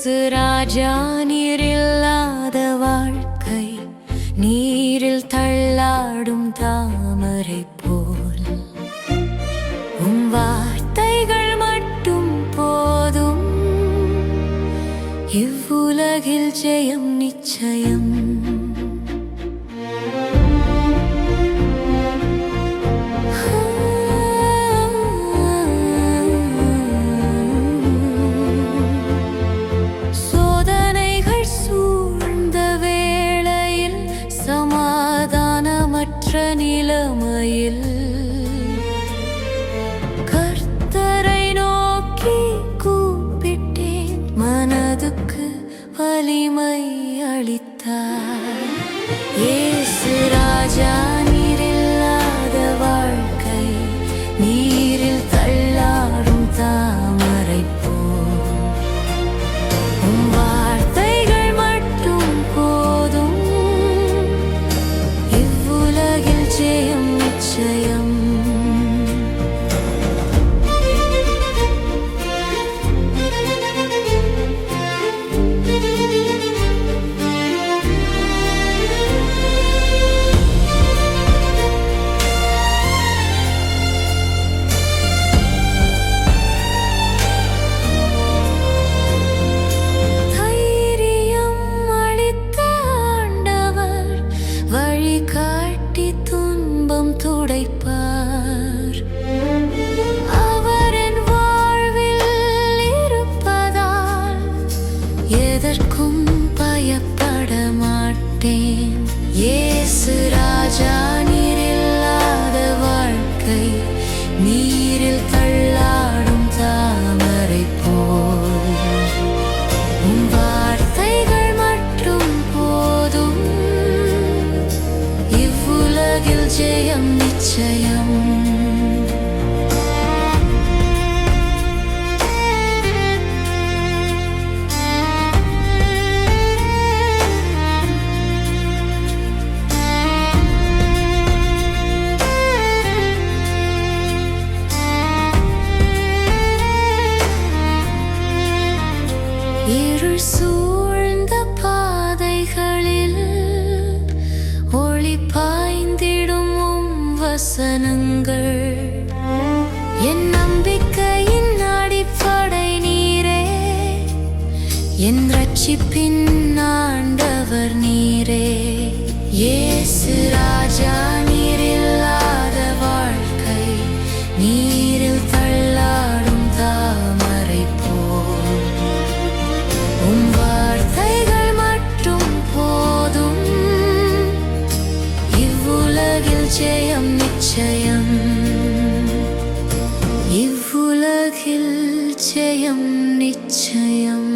இயேசு ராஜா நீரில்லாத வாழ்க்கை, நீரில் தள்ளாடும் தாமரை போல். உம் வார்த்தைகள் மட்டும் போதும், இவ்வுலகில் ஜெயம் நிச்சயம். நிலைமையில் கர்த்தரை நோக்கி கூப்பிட்டேன், மனதுக்கு வலிமை அளித்தார். இயேசு ராஜா நீரில்லாத வாழ்க்கை, நீரில் தள்ளாடும் தாமரை போல். உம் வார்த்தைகள் மட்டும் போதும், ஜெயம் நிச்சயம். தைரியம் அளித்த ஆண்டவர் வழி காட்டி துன்பம் துடைப்பார். அவர் என் வாழ்வில் இருப்பதால் எதற்கும் பயப்பட மாட்டேன். இயேசு ராஜா நீரில்லாத வாழ்க்கை, நீரில் தள்ளாடும் தாமரை போல். உம் வார்த்தைகள் மட்டும் போதும், இவ்வுலகில் ஜெயம் நிச்சயம். இருள் சூழ்ந்த பாதைகளில் ஒளி பாய்ந்திடும் உம் வசனங்கள். என் நம்பிக்கையின் அடிப்படை நீரே, என் ரட்சிப்பின் ஆண்டவர் நீரே. இயேசு ராஜா நீரில்லாத வாழ்க்கை, நீரில் தள்ளாடும் தாமரை போல். உம் வார்த்தைகள் மட்டும் போதும், இவ்வுலகில் ஜெயம் நிச்சயம். இவ்வுலகில் ஜெயம் நிச்சயம்.